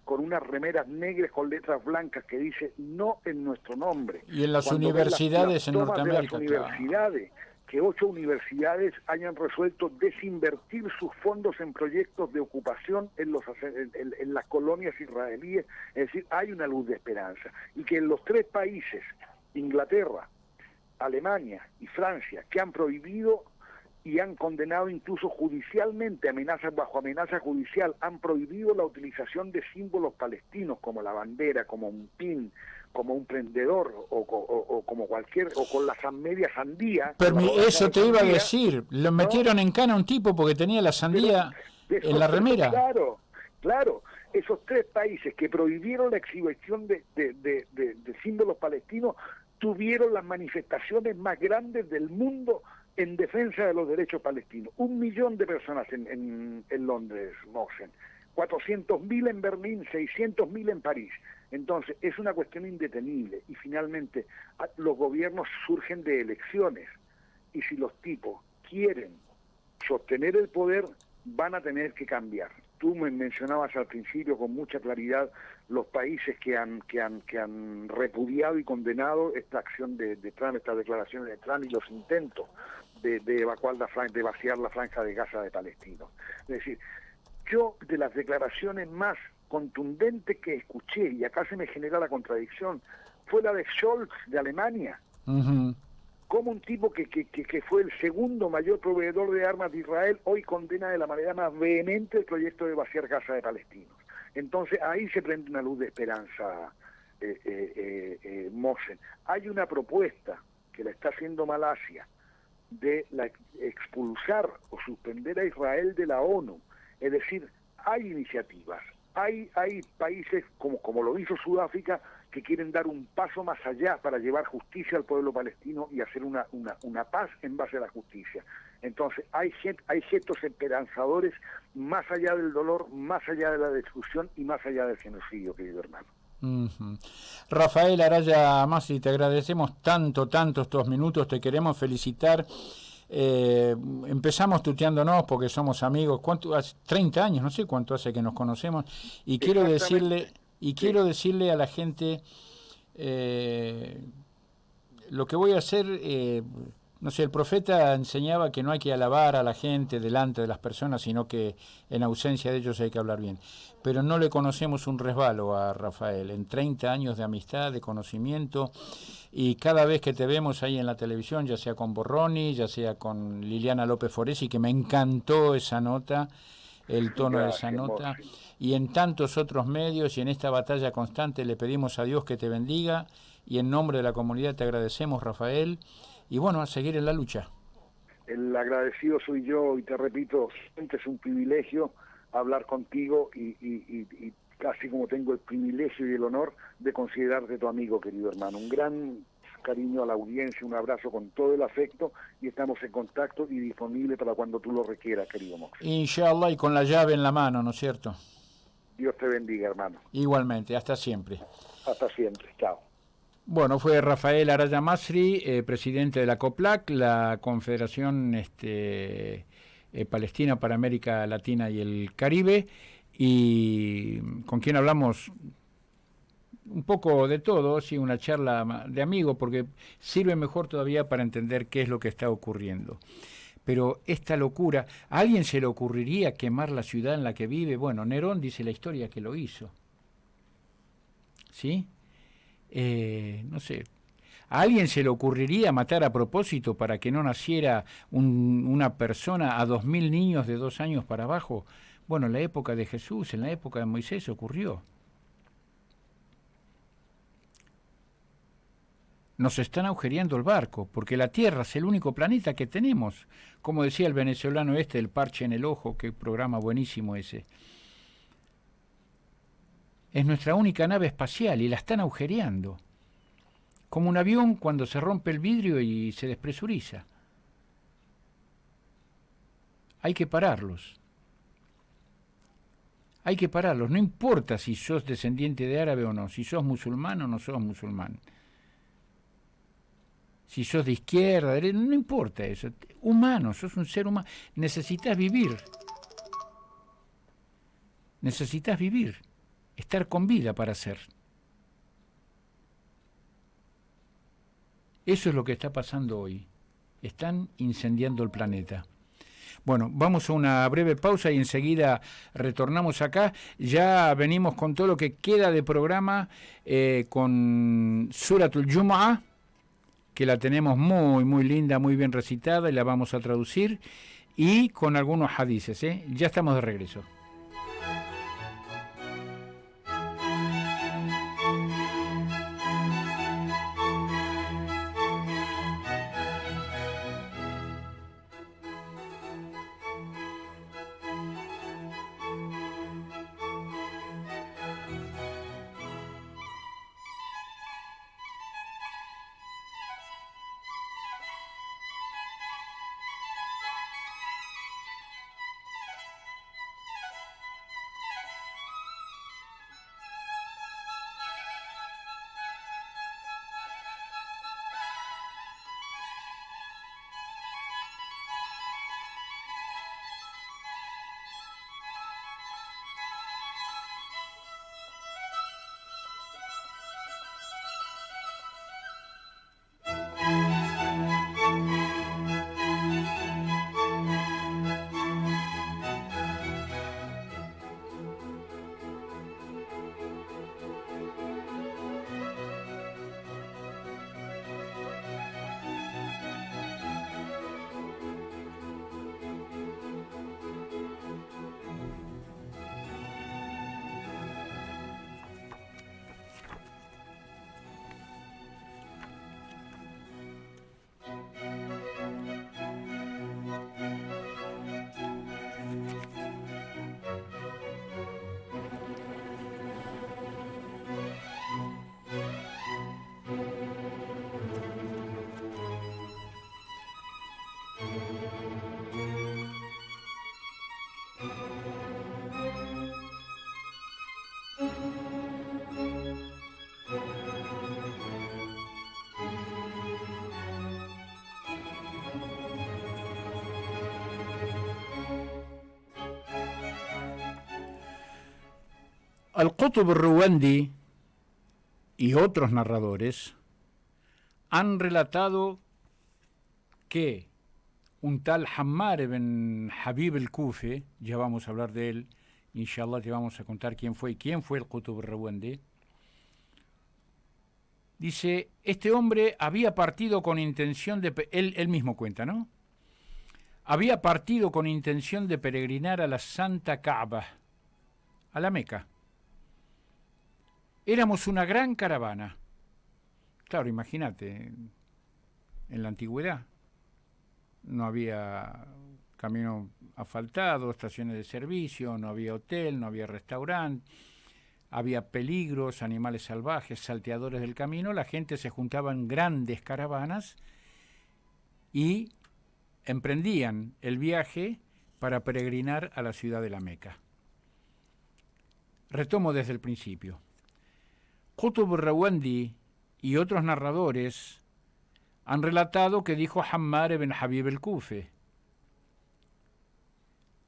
con unas remeras negras con letras blancas que dice no en nuestro nombre. Y en las universidades en Norteamérica. Las universidades, que 8 universidades hayan resuelto desinvertir sus fondos en proyectos de ocupación en las colonias israelíes, es decir, hay una luz de esperanza. Y que en los 3 países, Inglaterra, Alemania y Francia, que han prohibido y han condenado incluso judicialmente, bajo amenaza judicial, han prohibido la utilización de símbolos palestinos como la bandera, como un pin, como un prendedor o como cualquier, o con la media sandía. Pero eso te iba a decir, lo metieron en cana a un tipo porque tenía la sandía en la remera. Claro, esos 3 países que prohibieron la exhibición de símbolos palestinos tuvieron las manifestaciones más grandes del mundo en defensa de los derechos palestinos. 1 millón de personas en Londres, Mohsen, 400.000 en Berlín, 600.000 en París. Entonces, es una cuestión indetenible. Y finalmente, los gobiernos surgen de elecciones. Y si los tipos quieren sostener el poder, van a tener que cambiar. Tú me mencionabas al principio con mucha claridad los países que han repudiado y condenado esta acción de Trump, estas declaraciones de Trump y los intentos de evacuar de vaciar la franja de Gaza de palestinos. Es decir, yo de las declaraciones más contundentes que escuché, y acá se me genera la contradicción, fue la de Scholz de Alemania. Uh-huh. Como un tipo que fue el segundo mayor proveedor de armas de Israel, hoy condena de la manera más vehemente el proyecto de vaciar Gaza de palestinos. Entonces ahí se prende una luz de esperanza, Mohsen. Hay una propuesta que la está haciendo Malasia de expulsar o suspender a Israel de la ONU. Es decir, hay iniciativas, hay países como lo hizo Sudáfrica, que quieren dar un paso más allá para llevar justicia al pueblo palestino y hacer una paz en base a la justicia. Entonces hay gestos esperanzadores más allá del dolor, más allá de la destrucción y más allá del genocidio, querido hermano. Uh-huh. Rafael Araya Masri, te agradecemos tanto estos minutos, te queremos felicitar. Empezamos tuteándonos porque somos amigos. ¿Cuánto hace? 30 años, no sé cuánto hace que nos conocemos, y quiero decirle a la gente lo que voy a hacer. No sé, el profeta enseñaba que no hay que alabar a la gente delante de las personas, sino que en ausencia de ellos hay que hablar bien. Pero no le conocemos un resbalo a Rafael. En 30 años de amistad, de conocimiento, y cada vez que te vemos ahí en la televisión, ya sea con Borroni, ya sea con Liliana López Foresi, que me encantó esa nota, el tono de esa nota, y en tantos otros medios y en esta batalla constante, le pedimos a Dios que te bendiga, y en nombre de la comunidad te agradecemos, Rafael, y bueno, a seguir en la lucha. El agradecido soy yo, y te repito, siempre es un privilegio hablar contigo, y casi como tengo el privilegio y el honor de considerarte tu amigo, querido hermano. Un gran cariño a la audiencia, un abrazo con todo el afecto, y estamos en contacto y disponible para cuando tú lo requieras, querido Mox. Inshallah, y con la llave en la mano, ¿no es cierto? Dios te bendiga, hermano. Igualmente, hasta siempre. Hasta siempre, chao. Bueno, fue Rafael Araya Masri, presidente de la COPLAC, la Confederación Palestina para América Latina y el Caribe, y con quien hablamos un poco de todo, sí, una charla de amigo, porque sirve mejor todavía para entender qué es lo que está ocurriendo. Pero esta locura, ¿a alguien se le ocurriría quemar la ciudad en la que vive? Bueno, Nerón dice la historia que lo hizo. ¿Sí? No sé. ¿A alguien se le ocurriría matar a propósito para que no naciera una persona a 2000 niños de 2 años para abajo? Bueno, en la época de Jesús, en la época de Moisés ocurrió. Nos están agujereando el barco, porque la Tierra es el único planeta que tenemos. Como decía el venezolano el parche en el ojo, qué programa buenísimo ese. Es nuestra única nave espacial y la están agujereando. Como un avión cuando se rompe el vidrio y se despresuriza. Hay que pararlos. Hay que pararlos. No importa si sos descendiente de árabe o no, si sos musulmán o no sos musulmán. Si sos de izquierda, derecha, no importa eso. Humano, sos un ser humano. Necesitas vivir. Necesitas vivir. Estar con vida para ser. Eso es lo que está pasando hoy. Están incendiando el planeta. Bueno, vamos a una breve pausa y enseguida retornamos acá. Ya venimos con todo lo que queda de programa con Suratul Jumu'ah, que la tenemos muy, muy linda, muy bien recitada y la vamos a traducir, y con algunos hadices. Ya estamos de regreso. Al-Qutb al-Ruwandi y otros narradores han relatado que un tal Hammar ibn Habib al-Kufi, ya vamos a hablar de él, inshallah te vamos a contar quién fue el Qutb al-Ruwandi. Dice, este hombre había partido con intención de... Él mismo cuenta, ¿no? Había partido con intención de peregrinar a la Santa Kaaba, a la Meca. Éramos una gran caravana. Claro, imagínate, en la antigüedad no había camino asfaltado, estaciones de servicio, no había hotel, no había restaurante, había peligros, animales salvajes, salteadores del camino. La gente se juntaba en grandes caravanas y emprendían el viaje para peregrinar a la ciudad de la Meca. Retomo desde el principio. Qutb al-Ruwandi y otros narradores han relatado que dijo Hammar ibn Habib al-Kufi: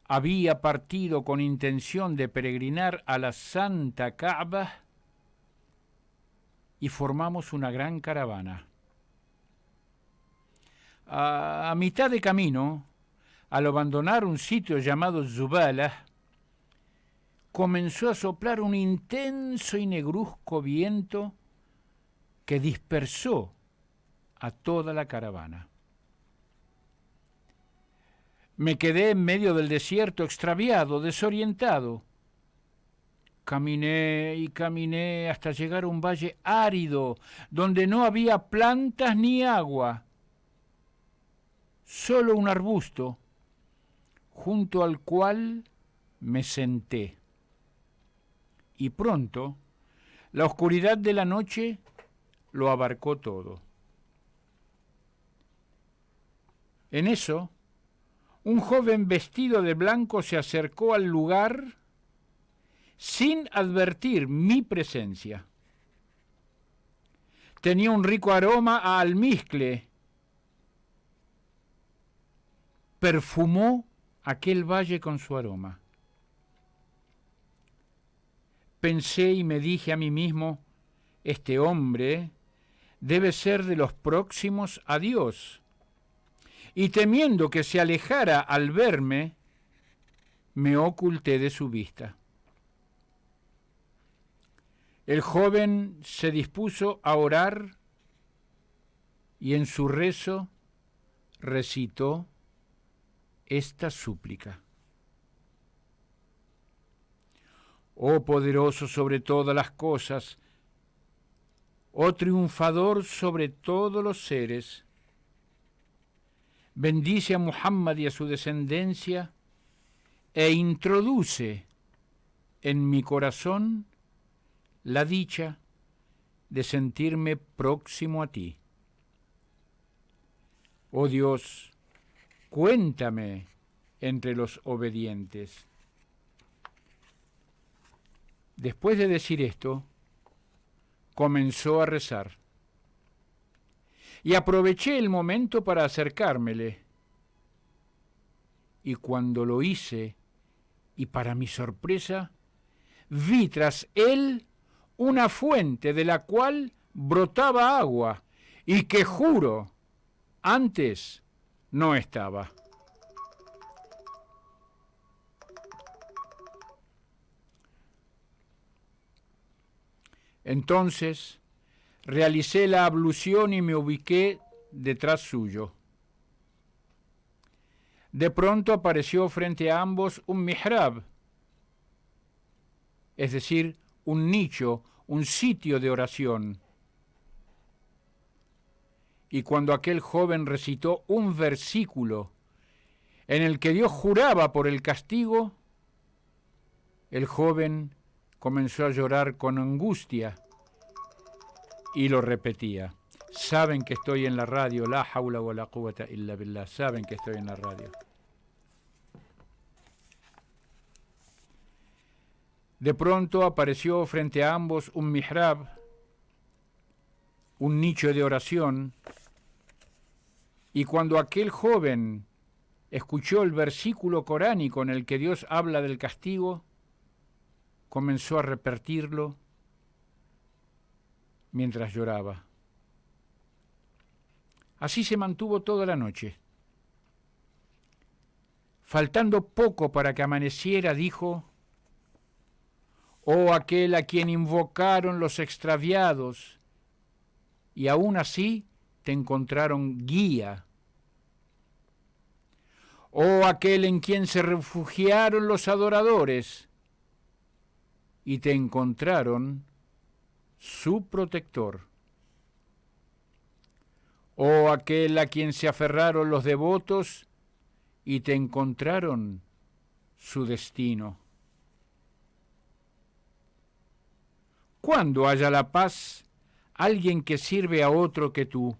había partido con intención de peregrinar a la Santa Kaaba y formamos una gran caravana. A mitad de camino, al abandonar un sitio llamado Zubala, comenzó a soplar un intenso y negruzco viento que dispersó a toda la caravana. Me quedé en medio del desierto extraviado, desorientado. Caminé y caminé hasta llegar a un valle árido, donde no había plantas ni agua, solo un arbusto, junto al cual me senté. Y pronto, la oscuridad de la noche lo abarcó todo. En eso, un joven vestido de blanco se acercó al lugar sin advertir mi presencia. Tenía un rico aroma a almizcle. Perfumó aquel valle con su aroma. Pensé y me dije a mí mismo, este hombre debe ser de los próximos a Dios. Y temiendo que se alejara al verme, me oculté de su vista. El joven se dispuso a orar y en su rezo recitó esta súplica. Oh poderoso sobre todas las cosas, oh triunfador sobre todos los seres, bendice a Muhammad y a su descendencia e introduce en mi corazón la dicha de sentirme próximo a ti. Oh Dios, cuéntame entre los obedientes. Después de decir esto, comenzó a rezar. Y aproveché el momento para acercármele. Y cuando lo hice, y para mi sorpresa, vi tras él una fuente de la cual brotaba agua, y que juro, antes no estaba. Entonces realicé la ablución y me ubiqué detrás suyo. De pronto apareció frente a ambos un mihrab, es decir, un nicho, un sitio de oración. Y cuando aquel joven recitó un versículo en el que Dios juraba por el castigo, el joven comenzó a llorar con angustia y lo repetía. Saben que estoy en la radio, la hawla wa la quwwata illa billah, saben que estoy en la radio. De pronto apareció frente a ambos un mihrab, un nicho de oración, y cuando aquel joven escuchó el versículo coránico en el que Dios habla del castigo, comenzó a repetirlo mientras lloraba. Así se mantuvo toda la noche. Faltando poco para que amaneciera, dijo: oh aquel a quien invocaron los extraviados, y aún así te encontraron guía. Oh aquel en quien se refugiaron los adoradores, y te encontraron su protector. Oh aquel a quien se aferraron los devotos, y te encontraron su destino. ¿Cuándo haya la paz alguien que sirve a otro que tú?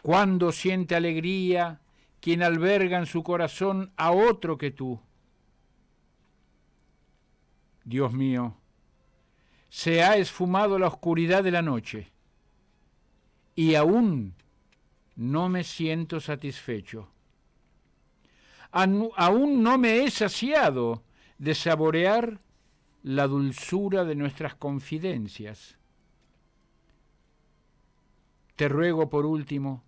¿Cuándo siente alegría quien alberga en su corazón a otro que tú? Dios mío, se ha esfumado la oscuridad de la noche y aún no me siento satisfecho. Aún no me he saciado de saborear la dulzura de nuestras confidencias. Te ruego por último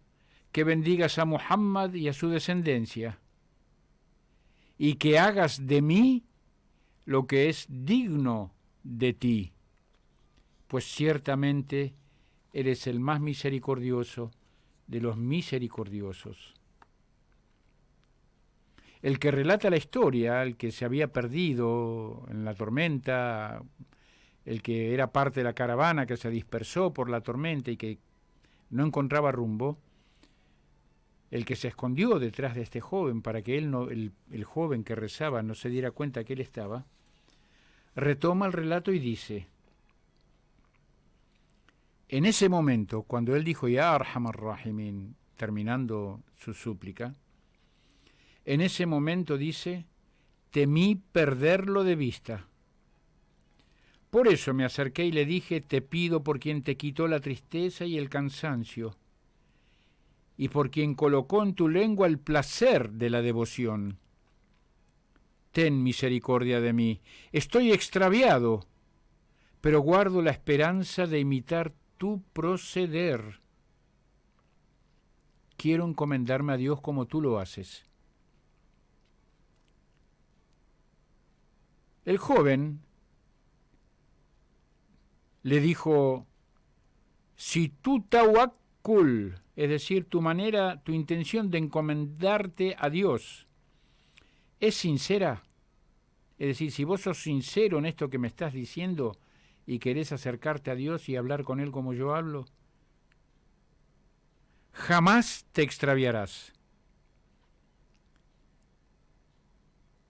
que bendigas a Muhammad y a su descendencia, y que hagas de mí lo que es digno de ti, pues ciertamente eres el más misericordioso de los misericordiosos. El que relata la historia, el que se había perdido en la tormenta, el que era parte de la caravana que se dispersó por la tormenta y que no encontraba rumbo, el que se escondió detrás de este joven para que el joven que rezaba no se diera cuenta que él estaba, retoma el relato y dice: en ese momento, cuando él dijo Ya Arhamar Rahimin, terminando su súplica, en ese momento dice, temí perderlo de vista. Por eso me acerqué y le dije, te pido por quien te quitó la tristeza y el cansancio, y por quien colocó en tu lengua el placer de la devoción. Ten misericordia de mí. Estoy extraviado, pero guardo la esperanza de imitar tu proceder. Quiero encomendarme a Dios como tú lo haces. El joven le dijo, si tu tawakkul, es decir, tu intención de encomendarte a Dios, es sincera, es decir, si vos sos sincero en esto que me estás diciendo y querés acercarte a Dios y hablar con Él como yo hablo, jamás te extraviarás.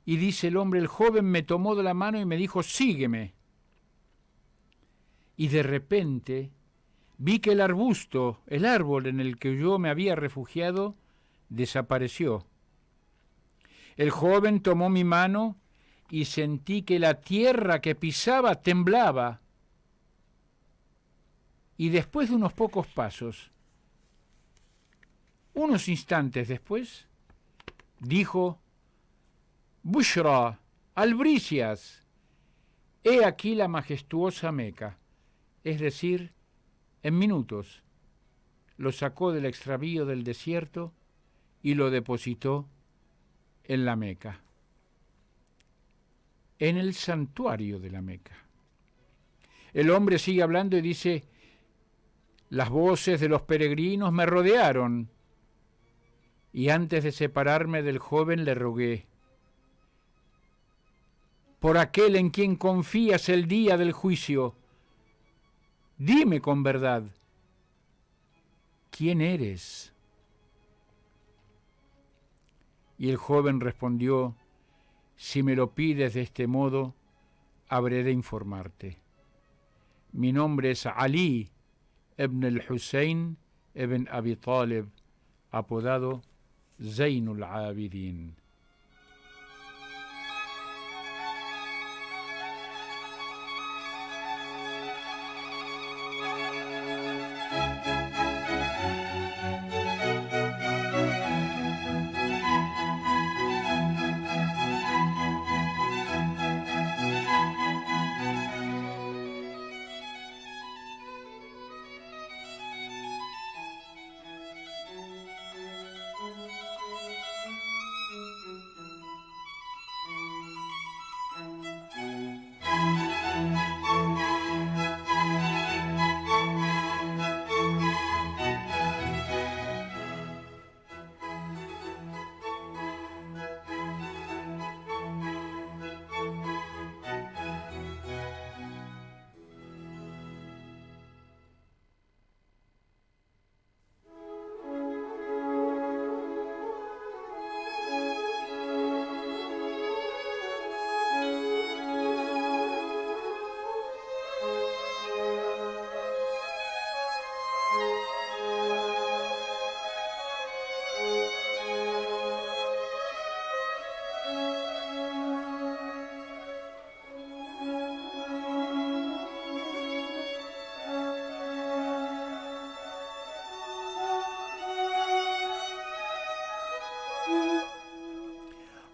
Y dice el hombre, el joven me tomó de la mano y me dijo, sígueme. Y de repente vi que el arbusto, el árbol en el que yo me había refugiado, desapareció. El joven tomó mi mano y sentí que la tierra que pisaba temblaba. Y después de unos pocos pasos, unos instantes después, dijo, Bushra, albricias, he aquí la majestuosa Meca. Es decir, en minutos, lo sacó del extravío del desierto y lo depositó en la Meca, en el santuario de la Meca. El hombre sigue hablando y dice, las voces de los peregrinos me rodearon, y antes de separarme del joven le rogué, por aquel en quien confías el día del juicio, dime con verdad, ¿quién eres? Y el joven respondió, si me lo pides de este modo, habré de informarte. Mi nombre es Ali ibn al-Hussein ibn Abi Talib, apodado Zainul Abidin.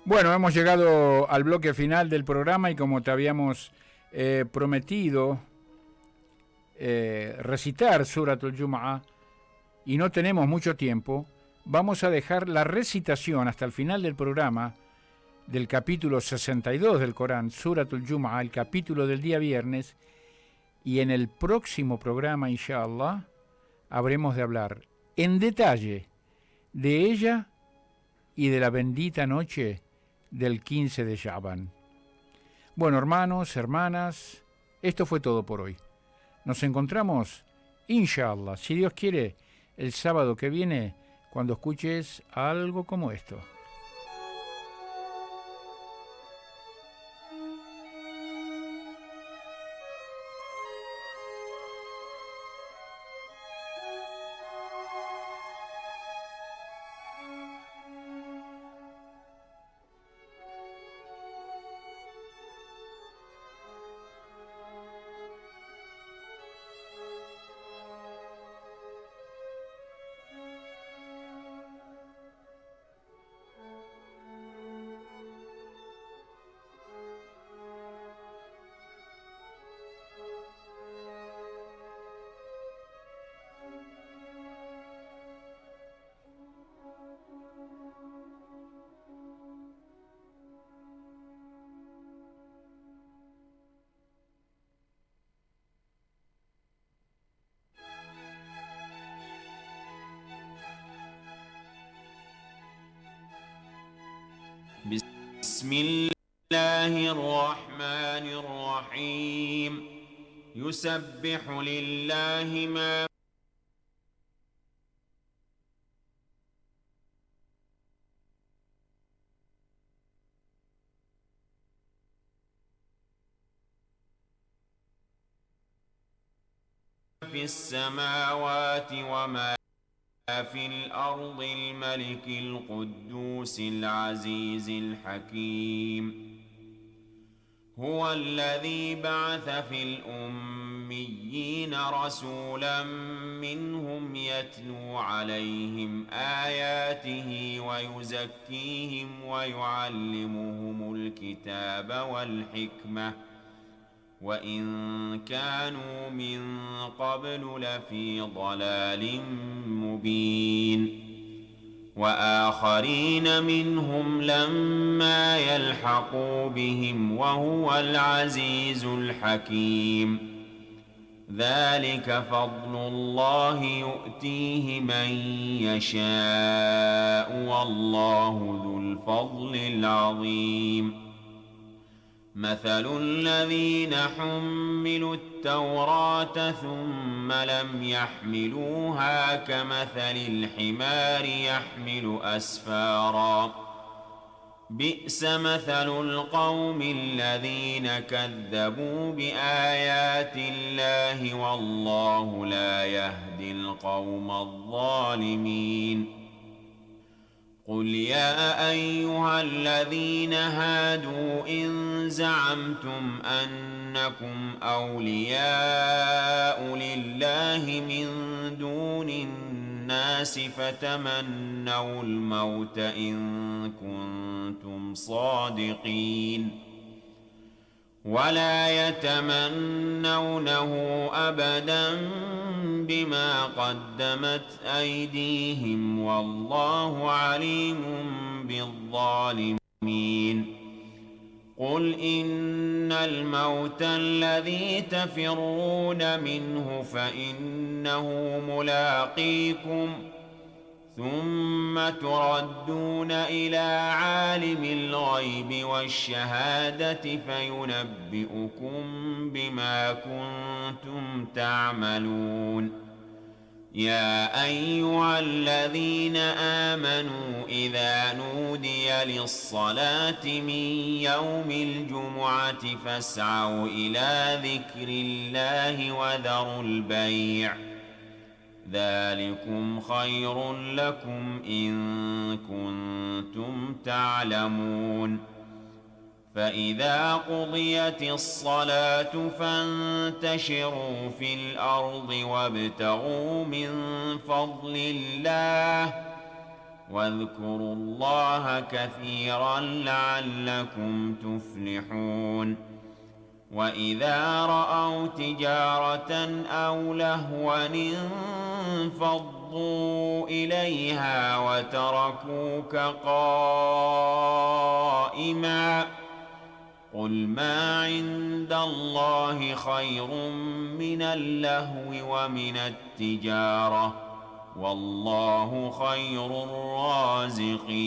Bueno, hemos llegado al bloque final del programa y como te habíamos prometido recitar Suratul Jumu'ah y no tenemos mucho tiempo, vamos a dejar la recitación hasta el final del programa del capítulo 62 del Corán, Suratul Jumu'ah, el capítulo del día viernes, y en el próximo programa, inshallah, habremos de hablar en detalle de ella y de la bendita noche del 15 de Sha'ban. Bueno, hermanos, hermanas, esto fue todo por hoy. Nos encontramos, inshallah, si Dios quiere, el sábado que viene, cuando escuches algo como esto. بسم الله الرحمن الرحيم يسبح لله ما في السماوات وما في الأرض الملك القدوس العزيز الحكيم هو الذي بعث في الأميين رسولا منهم يتلو عليهم آياته ويزكيهم ويعلمهم الكتاب والحكمة وإن كانوا من قبل لفي ضلال مبين وآخرين منهم لما يلحقوا بهم وهو العزيز الحكيم ذلك فضل الله يؤتيه من يشاء والله ذو الفضل العظيم مثل الذين حملوا التوراة ثم لم يحملوها كمثل الحمار يحمل أسفارا بئس مثل القوم الذين كذبوا بآيات الله والله لا يهدي القوم الظالمين قل يا أيها الذين هادوا إن زعمتم أنكم أولياء لله من دون الناس فتمنوا الموت إن كنتم صادقين ولا يتمنونه أبدا بما قدمت أيديهم والله عليم بالظالمين قل إن الموت الذي تفرون منه فإنه ملاقيكم ثم تردون إلى عالم الغيب والشهادة فينبئكم بما كنتم تعملون يا أيها الذين آمنوا إذا نودي للصلاة من يوم الجمعة فاسعوا إلى ذكر الله وذروا البيع ذلكم خير لكم إن كنتم تعلمون فإذا قضيت الصلاة فانتشروا في الأرض وابتغوا من فضل الله واذكروا الله كثيرا لعلكم تفلحون وإذا رأوا تجارة أو لهوا انفضوا إليها وتركوك قائما قل ما عند الله خير من اللهو ومن التجارة والله خير الرازقين